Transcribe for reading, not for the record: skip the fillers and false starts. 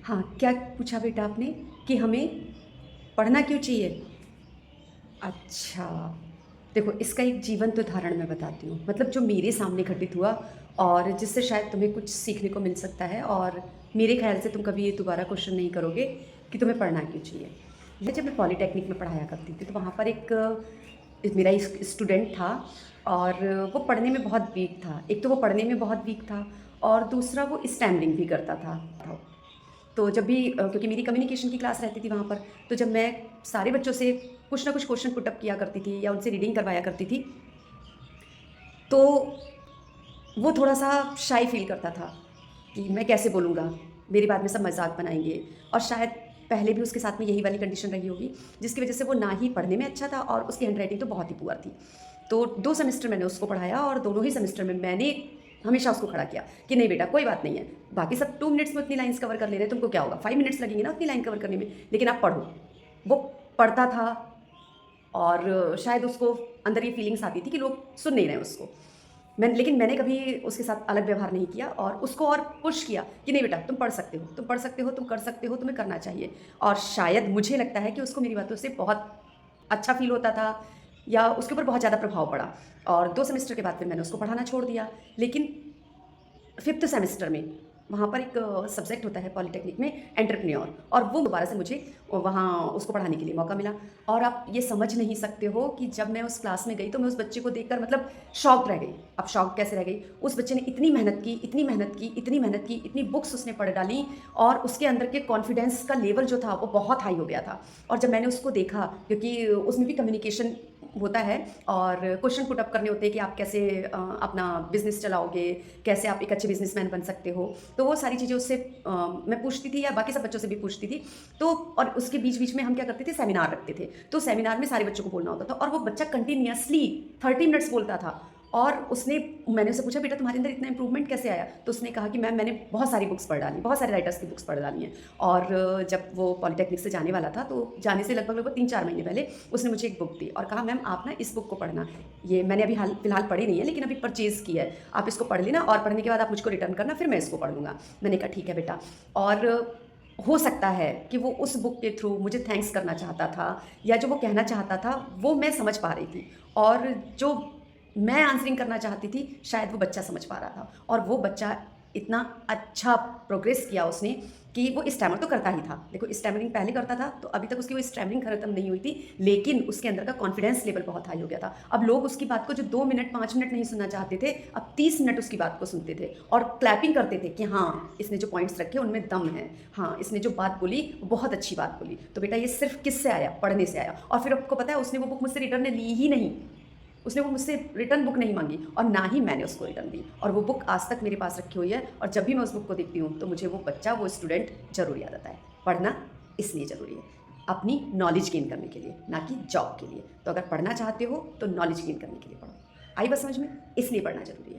हाँ, क्या पूछा बेटा आपने कि हमें पढ़ना क्यों चाहिए? अच्छा, देखो इसका एक जीवंत उदाहरण मैं बताती हूँ। मतलब जो मेरे सामने घटित हुआ और जिससे शायद तुम्हें कुछ सीखने को मिल सकता है और मेरे ख़्याल से तुम कभी ये दोबारा क्वेश्चन नहीं करोगे कि तुम्हें पढ़ना क्यों चाहिए। ये जब मैं पॉलिटेक्निक में पढ़ाया करती थी तो वहाँ पर मेरा एक स्टूडेंट था और वो पढ़ने में बहुत वीक था। एक तो वो पढ़ने में बहुत वीक था और दूसरा वो स्टैमरिंग भी करता था। तो जब भी क्योंकि मेरी कम्युनिकेशन की क्लास रहती थी वहाँ पर, तो जब मैं सारे बच्चों से कुछ ना कुछ क्वेश्चन पुट अप किया करती थी या उनसे रीडिंग करवाया करती थी, तो वो थोड़ा-सा शाय फ़ील करता था कि मैं कैसे बोलूँगा? मेरी बात में सब मज़ाक बनाएँगे और शायद पहले भी उसके साथ में यही वाली कंडीशन रही होगी, जिसकी वज़ह से वो ना ही पढ़ने में अच्छा था और उसकी हैंडराइटिंग तो बहुत ही पुअर थी। तो 2 सेमेस्टर मैंने उसको पढ़ाया और दोनों ही सेमेस्टर में मैंने हमेशा उसको खड़ा किया कि नहीं बेटा कोई बात नहीं है, बाकी सब 2 मिनट्स में उतनी लाइन्स कवर कर ले रहे हैं, तुमको क्या होगा? 5 मिनट्स लगेंगे ना उतनी लाइन कवर करने में, लेकिन आप पढ़ो। वो पढ़ता था और शायद उसको अंदर ये फीलिंग्स आती थी कि लोग सुन नहीं रहे हैं उसको। लेकिन मैंने कभी उसके साथ अलग व्यवहार नहीं किया और उसको और पुश किया कि नहीं बेटा तुम पढ़ सकते हो, तुम पढ़ सकते हो, तुम कर सकते हो, तुम्हें करना चाहिए। और शायद मुझे लगता है कि उसको मेरी बातों से बहुत अच्छा फ़ील होता था या उसके ऊपर बहुत ज़्यादा प्रभाव पड़ा और 2 सेमेस्टर के बाद फिर मैंने उसको पढ़ाना छोड़ दिया। लेकिन 5th सेमेस्टर में वहाँ पर एक सब्जेक्ट होता है पॉलिटेक्निक में एंटरप्रेन्योर और वो दोबारा से मुझे वहाँ उसको पढ़ाने के लिए मौका मिला और आप ये समझ नहीं सकते हो कि जब मैं उस क्लास में गई तो मैं उस बच्चे को देखकर मतलब शॉक्ड रह गई। अब शॉक कैसे रह गई? उस बच्चे ने इतनी मेहनत की, इतनी मेहनत की, इतनी मेहनत की, इतनी बुक्स उसने पढ़ डाली और उसके अंदर के कॉन्फिडेंस का लेवल जो था वो बहुत हाई हो गया था। और जब मैंने उसको देखा क्योंकि उसमें भी कम्युनिकेशन होता है और क्वेश्चन पुट अप करने होते हैं कि आप कैसे अपना बिज़नेस चलाओगे, कैसे आप एक अच्छे बिज़नेसमैन बन सकते हो। तो वो सारी चीज़ें उससे मैं पूछती थी या बाकी सब बच्चों से भी पूछती थी। तो और उसके बीच-बीच में हम क्या करते थे सेमिनार रखते थे। तो सेमिनार में सारे बच्चों को बोलना होता था और वो बच्चा कंटिन्यूअसली 30 मिनट्स बोलता था। और मैंने उससे पूछा बेटा तुम्हारे अंदर इतना इम्प्रूवमेंट कैसे आया? तो उसने कहा कि मैम मैंने बहुत सारी बुक्स पढ़ डाली, बहुत सारे राइटर्स की बुक्स पढ़ डाली हैं। और जब वो पॉलिटेक्निक से जाने वाला था तो जाने से लगभग 3-4 महीने पहले उसने मुझे एक बुक दी और कहा मैम आप ना इस बुक को पढ़ना। ये मैंने अभी फ़िलहाल पढ़ी नहीं है लेकिन अभी परचेज़ की है। आप इसको पढ़ लेना और पढ़ने के बाद आप मुझको रिटर्न करना फिर मैं इसको पढ़ लूँगा। मैंने कहा ठीक है बेटा। और हो सकता है कि वो उस बुक के थ्रू मुझे थैंक्स करना चाहता था या जो वो कहना चाहता था वो मैं समझ पा रही थी और जो मैं आंसरिंग करना चाहती थी शायद वो बच्चा समझ पा रहा था और वो बच्चा इतना अच्छा प्रोग्रेस किया उसने कि वो स्टैमर तो करता ही था। देखो स्टैमरिंग पहले करता था तो अभी तक उसकी वो स्टैमरिंग खत्म नहीं हुई थी, लेकिन उसके अंदर का कॉन्फिडेंस लेवल बहुत हाई हो गया था। अब लोग उसकी बात को जो 2 मिनट 5 मिनट नहीं सुनना चाहते थे, अब 30 मिनट उसकी बात को सुनते थे और क्लैपिंग करते थे कि हाँ, इसने जो पॉइंट्स रखे उनमें दम है। हाँ, इसने जो बात बोली वो बहुत अच्छी बात बोली। तो बेटा ये सिर्फ़ किससे आया? पढ़ने से आया। और फिर आपको पता है उसने वो बुक मुझसे रिटर्न ली ही नहीं। उसने वो मुझसे रिटर्न बुक नहीं माँगी और ना ही मैंने उसको रिटर्न दी और वो बुक आज तक मेरे पास रखी हुई है और जब भी मैं उस बुक को देखती हूँ तो मुझे वो बच्चा, वो स्टूडेंट ज़रूर याद आता है। पढ़ना इसलिए ज़रूरी है, अपनी नॉलेज गेन करने के लिए, ना कि जॉब के लिए। तो अगर पढ़ना चाहते हो तो नॉलेज गेन करने के लिए पढ़ो। आई बात समझ में? इसलिए पढ़ना ज़रूरी है।